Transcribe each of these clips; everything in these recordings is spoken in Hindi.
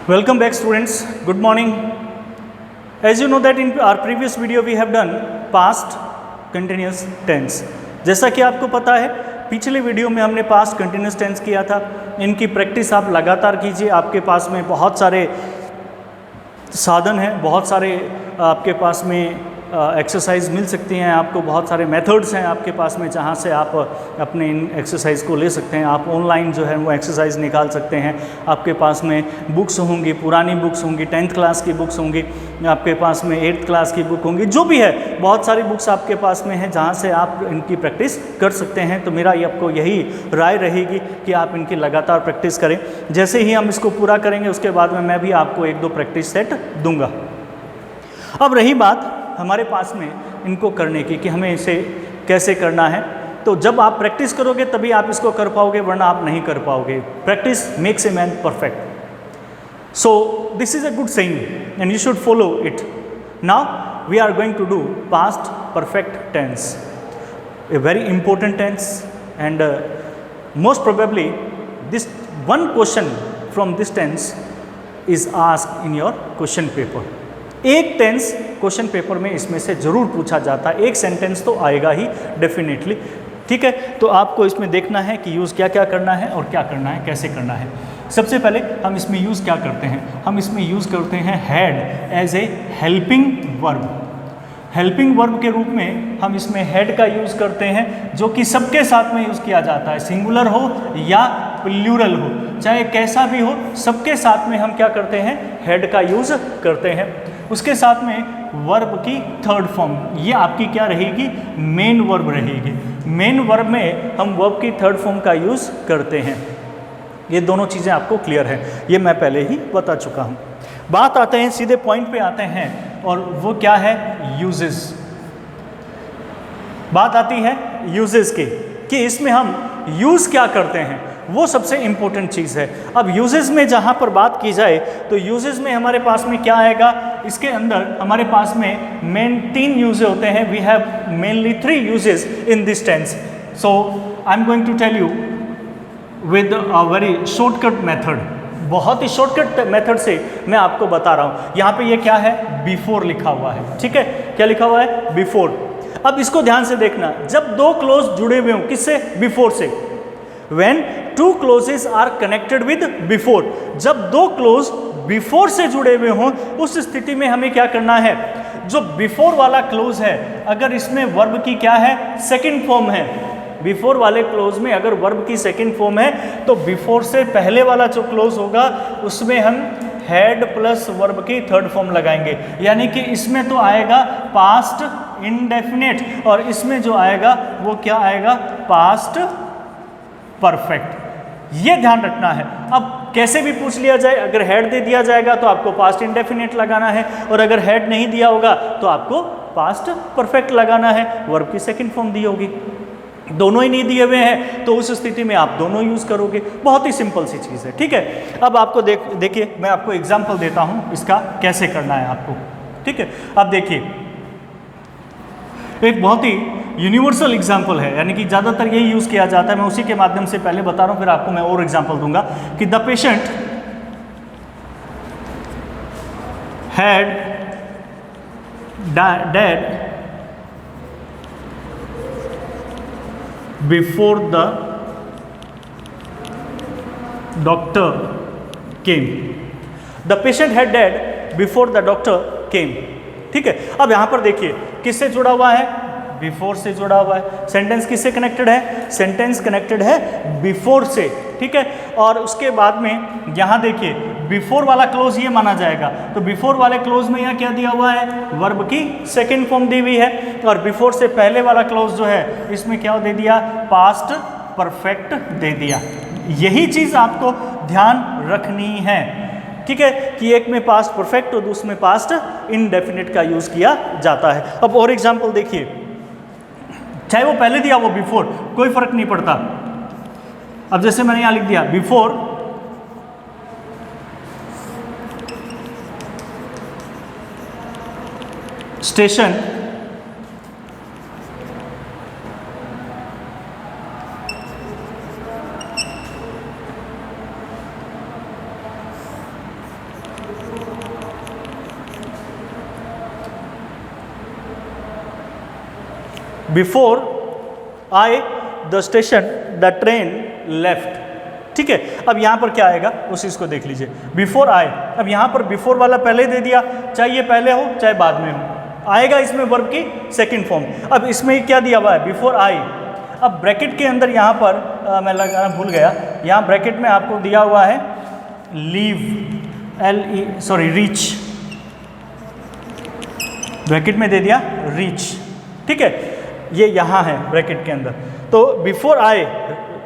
Welcome back students, good morning. As you know that in our previous video we have done past continuous tense. जैसा कि आपको पता है पिछले वीडियो में हमने पास्ट कंटिन्यूस टेंस किया था। इनकी प्रैक्टिस आप लगातार कीजिए। आपके पास में बहुत सारे साधन हैं, बहुत सारे आपके पास में एक्सरसाइज मिल सकती हैं आपको, बहुत सारे मेथड्स हैं आपके पास में जहाँ से आप अपने इन एक्सरसाइज को ले सकते हैं। आप ऑनलाइन जो है वो एक्सरसाइज निकाल सकते हैं। आपके पास में बुक्स होंगी, पुरानी बुक्स होंगी, 10th क्लास की बुक्स होंगी, आपके पास में 8th क्लास की बुक होंगी, जो भी है बहुत सारी बुक्स आपके पास में हैं जहाँ से आप इनकी प्रैक्टिस कर सकते हैं। तो मेरा आपको यही राय रहेगी कि आप इनकी लगातार प्रैक्टिस करें। जैसे ही हम इसको पूरा करेंगे उसके बाद में मैं भी आपको 1-2 प्रैक्टिस सेट दूंगा। अब रही बात हमारे पास में इनको करने की कि हमें इसे कैसे करना है, तो जब आप प्रैक्टिस करोगे तभी आप इसको कर पाओगे, वरना आप नहीं कर पाओगे। Practice makes a man perfect. So this is a good saying and you should follow it. Now we are going to do past perfect tense, a very important tense and most probably this one question from this tense is asked in your question paper. एक टेंस क्वेश्चन पेपर में इसमें से जरूर पूछा जाता है, एक सेंटेंस तो आएगा ही डेफिनेटली। ठीक है, तो आपको इसमें देखना है कि यूज़ क्या क्या करना है और क्या करना है, कैसे करना है। सबसे पहले हम इसमें यूज़ क्या करते हैं, हम इसमें यूज़ करते हैं had as a helping verb. Helping verb के रूप में हम इसमें हैड का यूज़ करते हैं, जो कि सबके साथ में यूज़ किया जाता है, सिंगुलर हो या प्लूरल हो, चाहे कैसा भी हो, सबके साथ में हम क्या करते हैं, हैड का यूज़ करते हैं। उसके साथ में वर्ब की थर्ड फॉर्म, ये आपकी क्या रहेगी, मेन वर्ब रहेगी। मेन वर्ब में हम वर्ब की थर्ड फॉर्म का यूज़ करते हैं। ये दोनों चीज़ें आपको क्लियर है, ये मैं पहले ही बता चुका हूँ। बात आते हैं, सीधे पॉइंट पे आते हैं, और वो क्या है, यूजेस। बात आती है यूजेस की कि इसमें हम यूज़ क्या करते हैं, वो सबसे इम्पोर्टेंट चीज़ है। अब यूजेस में जहाँ पर बात की जाए तो यूजेस में हमारे पास में क्या आएगा, इसके अंदर हमारे पास में मेन 3 यूज होते हैं। We have mainly 3 uses in this tense. So I am going to tell you with a very shortcut method. बहुत ही शॉर्टकट मेथड से मैं आपको बता रहा हूँ। यहाँ पे ये क्या है, बिफोर लिखा हुआ है। ठीक है, क्या लिखा हुआ है, बिफोर। अब इसको ध्यान से देखना, जब 2 क्लोज जुड़े हुए हों, किससे, बिफोर से। When 2 clauses are connected with before, जब 2 क्लोज बिफोर से जुड़े हुए हों, उस स्थिति में हमें क्या करना है, जो बिफोर वाला क्लोज है अगर इसमें वर्ब की क्या है, सेकंड फॉर्म है, बिफोर वाले क्लोज में अगर वर्ब की सेकंड फॉर्म है तो बिफोर से पहले वाला जो क्लोज होगा उसमें हम हैड प्लस वर्ब की थर्ड फॉर्म लगाएंगे। यानी कि इसमें तो आएगा पास्ट इंडेफिनिट और इसमें जो आएगा वो क्या आएगा, पास्ट परफेक्ट। ये ध्यान रखना है। अब कैसे भी पूछ लिया जाए, अगर हेड दे दिया जाएगा तो आपको पास्ट इंडेफिनिट लगाना है, और अगर हेड नहीं दिया होगा तो आपको पास्ट परफेक्ट लगाना है। वर्ब की सेकंड फॉर्म दी होगी, दोनों ही नहीं दिए हुए हैं तो उस स्थिति में आप दोनों यूज करोगे। बहुत ही सिंपल सी चीज़ है। ठीक है, अब आपको देखिए मैं आपको एग्जाम्पल देता हूँ इसका कैसे करना है आपको। ठीक है, अब देखिए एक बहुत ही यूनिवर्सल एग्जाम्पल है, यानी कि ज़्यादातर यही यूज़ किया जाता है। मैं उसी के माध्यम से पहले बता रहा हूँ, फिर आपको मैं और एग्जाम्पल दूंगा कि the patient had dead before the doctor came. The patient had dead before the doctor केम। ठीक है, अब यहाँ पर देखिए किससे जुड़ा हुआ है, बिफोर से जुड़ा हुआ है। सेंटेंस किससे कनेक्टेड है, सेंटेंस कनेक्टेड है बिफोर से। ठीक है, और उसके बाद में यहाँ देखिए बिफोर वाला क्लोज ये माना जाएगा, तो बिफोर वाले क्लोज में यहाँ क्या दिया हुआ है, वर्ब की सेकंड फॉर्म दी हुई है, और बिफोर से पहले वाला क्लोज जो है इसमें क्या दे दिया, पास्ट परफेक्ट दे दिया। यही चीज़ आपको ध्यान रखनी है। ठीक है, कि एक में पास्ट परफेक्ट और दूसरे में पास्ट इनडेफिनिट का यूज़ किया जाता है। अब और एग्जाम्पल देखिए, चाहे वो पहले दिया वो बिफोर, कोई फर्क नहीं पड़ता। अब जैसे मैंने यहां लिख दिया before station before I the station the train left. ठीक है, अब यहाँ पर क्या आएगा उस चीज़ को देख लीजिए, बिफोर आए। अब यहाँ पर बिफोर वाला पहले दे दिया, चाहे ये पहले हो चाहे बाद में हो, आएगा इसमें वर्ब की सेकंड फॉर्म। अब इसमें क्या दिया हुआ है, बिफोर आई। अब ब्रैकेट के अंदर यहाँ पर मैं लगाना भूल गया, यहाँ ब्रैकेट में आपको दिया हुआ है लीव, रीच, ब्रैकेट में दे दिया रीच। ठीक है, ये यहाँ है ब्रैकेट के अंदर। तो before I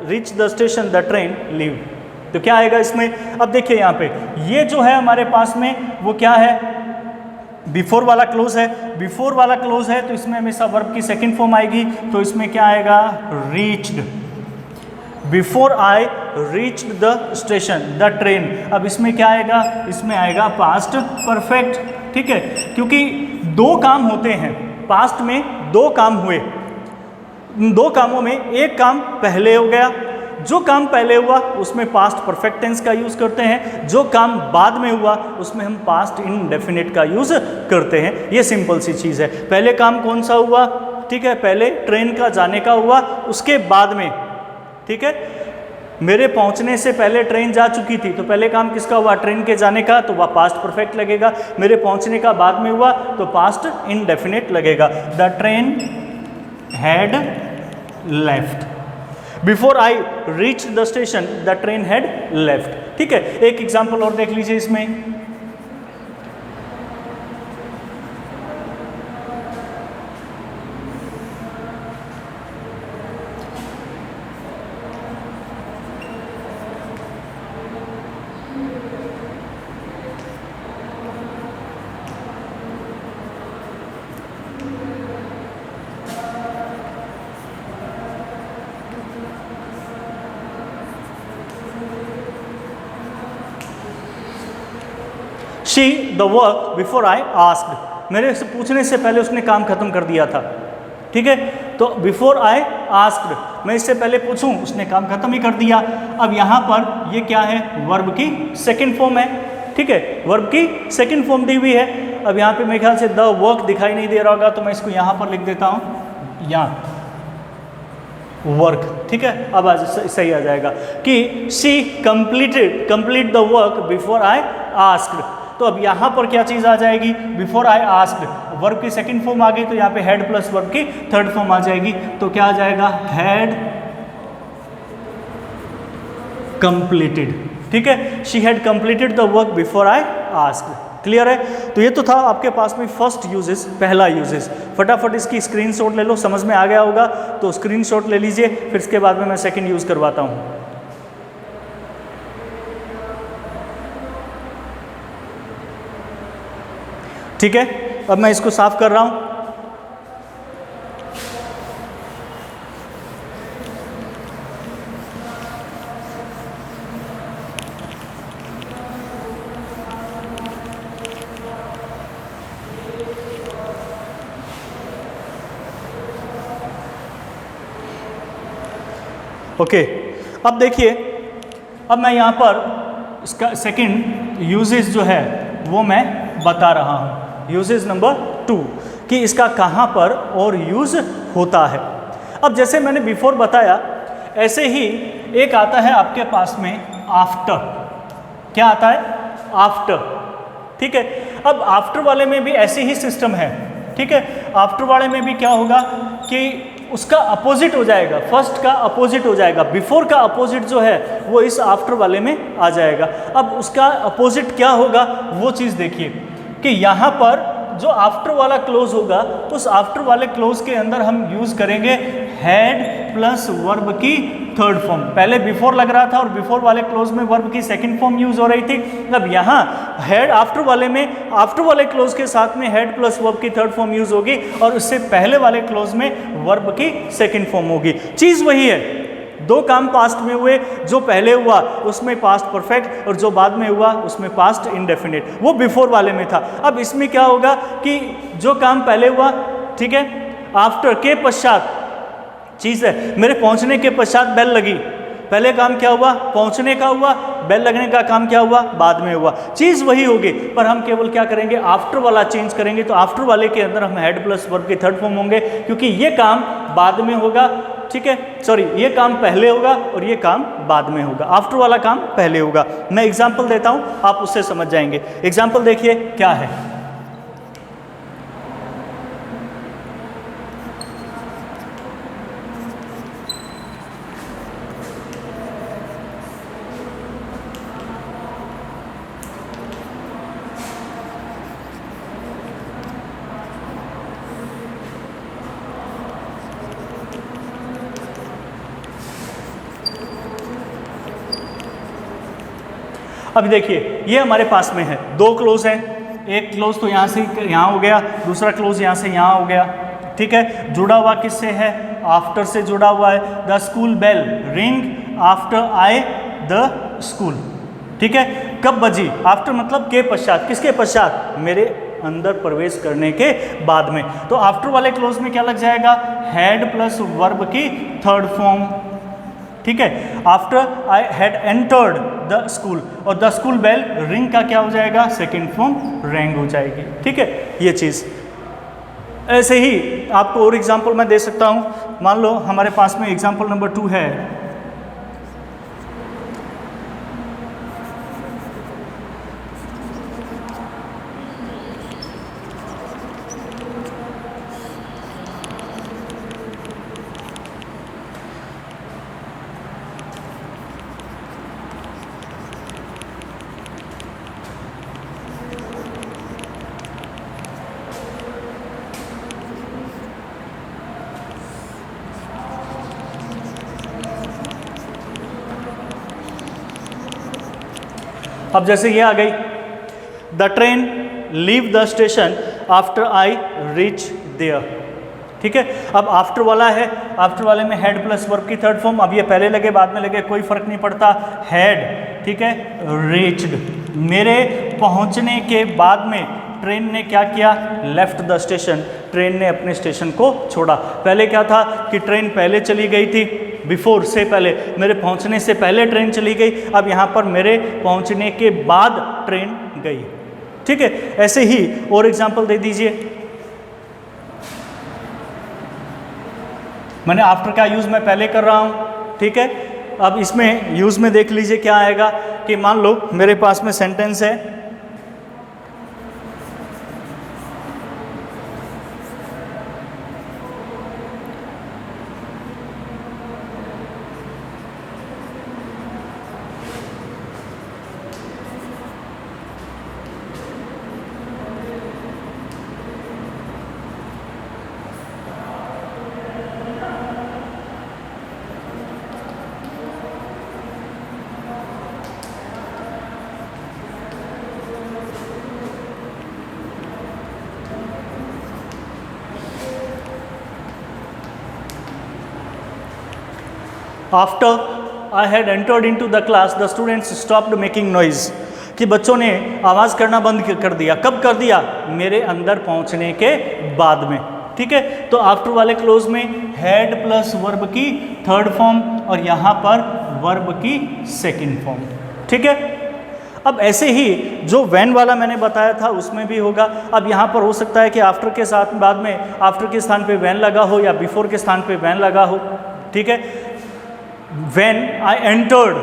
reach the station the train leave, तो क्या आएगा इसमें। अब देखिए यहाँ पे ये जो है हमारे पास में वो क्या है, बिफोर वाला क्लोज है। बिफोर वाला क्लोज है तो इसमें हमेशा वर्ब की सेकंड फॉर्म आएगी, तो इसमें क्या आएगा, reached. Before I reached the station the train. अब इसमें क्या आएगा, इसमें आएगा पास्ट परफेक्ट। ठीक है, क्योंकि दो काम होते हैं पास्ट में, दो काम हुए, दो कामों में एक काम पहले हो गया, जो काम पहले हुआ उसमें पास्ट परफेक्ट टेंस का यूज़ करते हैं, जो काम बाद में हुआ उसमें हम पास्ट इंडेफिनिट का यूज़ करते हैं। ये सिंपल सी चीज़ है। पहले काम कौन सा हुआ, ठीक है, पहले ट्रेन का जाने का हुआ, उसके बाद में, ठीक है, मेरे पहुंचने से पहले ट्रेन जा चुकी थी, तो पहले काम किसका हुआ, ट्रेन के जाने का, तो वह पास्ट परफेक्ट लगेगा। मेरे पहुंचने का बाद में हुआ तो पास्ट इंडेफिनिट लगेगा। The train had left. Before I reach the station the train had left. ठीक है, एक एग्जाम्पल और देख लीजिए इसमें। She the work before I asked, मेरे से पूछने से पहले उसने काम खत्म कर दिया था। ठीक है, तो बिफोर आई आस्क्ड, मैं इससे पहले पूछूं, उसने काम खत्म ही कर दिया। अब यहाँ पर ये क्या है, वर्ब की सेकंड फॉर्म है। ठीक है, वर्ब की सेकंड फॉर्म दी हुई है। अब यहाँ पे मेरे ख्याल से द वर्क दिखाई नहीं दे रहा होगा, तो मैं इसको यहाँ पर लिख देता हूँ, यहाँ वर्क। ठीक है, अब आज सही आ जाएगा कि she complete the work before I asked. तो अब यहाँ पर क्या चीज़ आ जाएगी, बिफोर आई आस्क्ड, वर्ब की सेकंड फॉर्म आ गई, तो यहाँ पे हैड प्लस वर्ब की थर्ड फॉर्म आ जाएगी, तो क्या आ जाएगा, हैड कंप्लीटेड। ठीक है, she had completed the work before I asked. Clear है। तो ये तो था आपके पास में फर्स्ट यूजेस, पहला यूजेस। फटाफट इसकी स्क्रीनशॉट ले लो, समझ में आ गया होगा तो स्क्रीनशॉट ले लीजिए, फिर इसके बाद में मैं सेकंड यूज करवाता हूँ। ठीक है, अब मैं इसको साफ कर रहा हूँ। ओके, अब देखिए, अब मैं यहाँ पर इसका सेकंड यूजेस जो है वो मैं बता रहा हूँ। यूजेस नंबर 2 कि इसका कहाँ पर और यूज़ होता है। अब जैसे मैंने बिफोर बताया, ऐसे ही एक आता है आपके पास में आफ्टर। क्या आता है, आफ्टर। ठीक है, अब आफ्टर वाले में भी ऐसे ही सिस्टम है। ठीक है, आफ्टर वाले में भी क्या होगा कि उसका अपोजिट हो जाएगा, फर्स्ट का अपोजिट हो जाएगा। बिफोर का अपोजिट जो है वो इस आफ्टर वाले में आ जाएगा। अब उसका अपोजिट क्या होगा वो चीज़ देखिए कि यहाँ पर जो आफ्टर वाला क्लोज होगा, उस आफ्टर वाले क्लोज के अंदर हम यूज़ करेंगे हैड प्लस वर्ब की थर्ड फॉर्म। पहले बिफोर लग रहा था और बिफोर वाले क्लोज में वर्ब की सेकंड फॉर्म यूज हो रही थी। अब यहाँ हैड आफ्टर वाले में, आफ्टर वाले क्लोज के साथ में हैड प्लस वर्ब की थर्ड फॉर्म यूज होगी और उससे पहले वाले क्लोज में वर्ब की सेकंड फॉर्म होगी। चीज़ वही है, दो काम पास्ट में हुए, जो पहले हुआ उसमें पास्ट परफेक्ट और जो बाद में हुआ उसमें पास्ट इंडेफिनिट, वो बिफोर वाले में था। अब इसमें क्या होगा कि जो काम पहले हुआ, ठीक है, आफ्टर के पश्चात चीज़ है, मेरे पहुंचने के पश्चात बेल लगी। पहले काम क्या हुआ, पहुंचने का हुआ, बेल लगने का काम क्या हुआ, बाद में हुआ, चीज़ वही होगी, पर हम केवल क्या करेंगे, आफ्टर वाला चेंज करेंगे। तो आफ्टर वाले के अंदर हम हेड प्लस वर्ब के थर्ड फॉर्म होंगे, क्योंकि ये काम बाद में होगा, ठीक है, सॉरी, ये काम पहले होगा और ये काम बाद में होगा, आफ्टर वाला काम पहले होगा। मैं एग्जाम्पल देता हूँ, आप उससे समझ जाएंगे। एग्जाम्पल देखिए क्या है। अभी देखिए ये हमारे पास में है, दो क्लोज हैं, एक क्लोज तो यहाँ से यहाँ हो गया, दूसरा क्लोज यहाँ से यहाँ हो गया, ठीक है। जुड़ा हुआ किससे है, आफ्टर से जुड़ा हुआ है। The school bell ring after I the school, ठीक है। कब बजी, आफ्टर मतलब के पश्चात, किसके पश्चात, मेरे अंदर प्रवेश करने के बाद में। तो आफ्टर वाले क्लोज में क्या लग जाएगा, हैड प्लस वर्ब की थर्ड फॉर्म, ठीक है। After I had entered the school, और द स्कूल बेल रिंग का क्या हो जाएगा, सेकेंड फॉर्म रैंग हो जाएगी, ठीक है। ये चीज़ ऐसे ही आपको और एग्जाम्पल मैं दे सकता हूँ। मान लो हमारे पास में एग्जाम्पल नंबर 2 है। अब जैसे ये आ गई, the train leave the station after I reach there, ठीक है। अब आफ्टर वाला है, आफ्टर वाले में हेड प्लस वर्ब की थर्ड फॉर्म, अब ये पहले लगे बाद में लगे कोई फर्क नहीं पड़ता, हेड, ठीक है। रीच्ड, मेरे पहुंचने के बाद में ट्रेन ने क्या किया, लेफ्ट द स्टेशन, ट्रेन ने अपने स्टेशन को छोड़ा। पहले क्या था कि ट्रेन पहले चली गई थी, बिफोर से पहले, मेरे पहुंचने से पहले ट्रेन चली गई, अब यहाँ पर मेरे पहुंचने के बाद ट्रेन गई, ठीक है। ऐसे ही और एग्जांपल दे दीजिए। मैंने आफ्टर का यूज़ मैं पहले कर रहा हूँ, ठीक है। अब इसमें यूज़ में देख लीजिए क्या आएगा कि मान लो मेरे पास में सेंटेंस है, after I had entered into the class the students stopped making noise, कि बच्चों ने आवाज़ करना बंद कर दिया। कब कर दिया, मेरे अंदर पहुंचने के बाद में, ठीक है। तो आफ्टर वाले क्लोज में हैड प्लस वर्ब की थर्ड फॉर्म और यहाँ पर वर्ब की सेकंड फॉर्म, ठीक है। अब ऐसे ही जो व्हेन वाला मैंने बताया था उसमें भी होगा। अब यहाँ पर हो सकता है कि आफ्टर के साथ बाद में आफ्टर के स्थान पे व्हेन लगा हो या बिफोर के स्थान पे व्हेन लगा हो, ठीक है। When I entered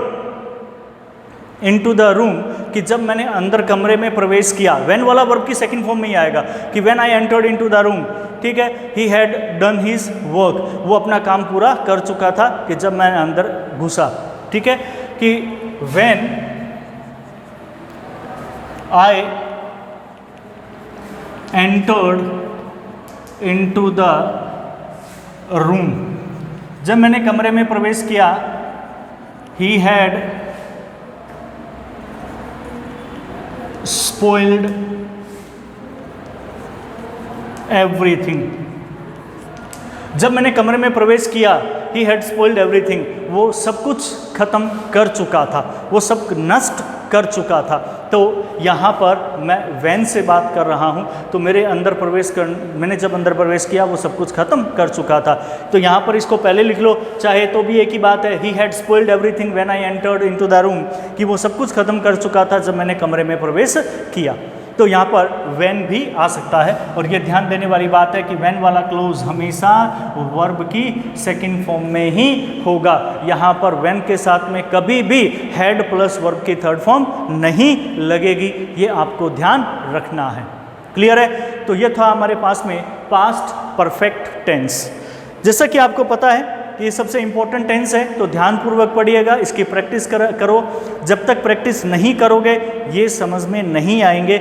into the room, कि जब मैंने अंदर कमरे में प्रवेश किया, व्हेन वाला वर्ब की सेकंड फॉर्म में ही आएगा कि when I entered into the room, ठीक है। He had done his work, वो अपना काम पूरा कर चुका था कि जब मैं अंदर घुसा, ठीक है। कि when I entered into the room, जब मैंने कमरे में प्रवेश किया, ही हैड स्पॉइल्ड एवरीथिंग, जब मैंने कमरे में प्रवेश किया, ही हैड स्पॉइल्ड एवरीथिंग, वो सब कुछ खत्म कर चुका था, वो सब नष्ट कर चुका था। तो यहाँ पर मैं when से बात कर रहा हूँ, तो मैंने जब अंदर प्रवेश किया वो सब कुछ खत्म कर चुका था। तो यहाँ पर इसको पहले लिख लो, चाहे तो भी एक ही बात है, he had spoiled everything when I entered into the room, कि वो सब कुछ खत्म कर चुका था जब मैंने कमरे में प्रवेश किया। तो यहाँ पर when भी आ सकता है, और ये ध्यान देने वाली बात है कि when वाला क्लोज हमेशा वर्ब की सेकंड फॉर्म में ही होगा। यहाँ पर when के साथ में कभी भी had प्लस वर्ब की थर्ड फॉर्म नहीं लगेगी, ये आपको ध्यान रखना है। क्लियर है? तो ये था हमारे पास में पास्ट परफेक्ट टेंस। जैसा कि आपको पता है ये सबसे इंपॉर्टेंट टेंस है, तो ध्यानपूर्वक पढ़िएगा, इसकी प्रैक्टिस करो। जब तक प्रैक्टिस नहीं करोगे ये समझ में नहीं आएंगे,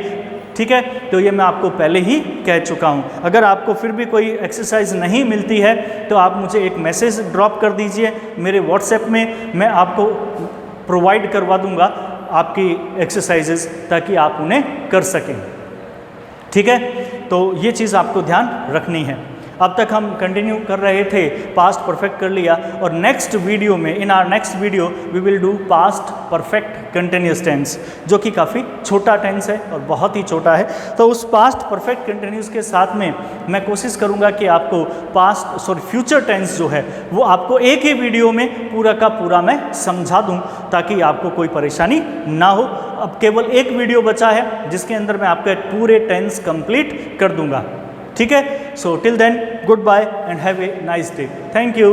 ठीक है? तो ये मैं आपको पहले ही कह चुका हूँ। अगर आपको फिर भी कोई एक्सरसाइज नहीं मिलती है तो आप मुझे एक मैसेज ड्रॉप कर दीजिए मेरे व्हाट्सएप में, मैं आपको प्रोवाइड करवा दूँगा आपकी एक्सरसाइजेज, ताकि आप उन्हें कर सकें। ठीक है? तो ये चीज़ आपको ध्यान रखनी है। अब तक हम कंटिन्यू कर रहे थे, पास्ट परफेक्ट कर लिया, और नेक्स्ट वीडियो में, in our next video we will do past perfect continuous tense, जो कि काफ़ी छोटा टेंस है और बहुत ही छोटा है। तो उस पास्ट परफेक्ट कंटिन्यूस के साथ में मैं कोशिश करूंगा कि आपको फ्यूचर टेंस जो है वो आपको एक ही वीडियो में पूरा का पूरा मैं समझा दूं, ताकि आपको कोई परेशानी ना हो। अब केवल एक वीडियो बचा है जिसके अंदर मैं आपके पूरे टेंस कंप्लीट कर दूंगा। ठीक है? So till then, good bye and have a nice day. Thank you.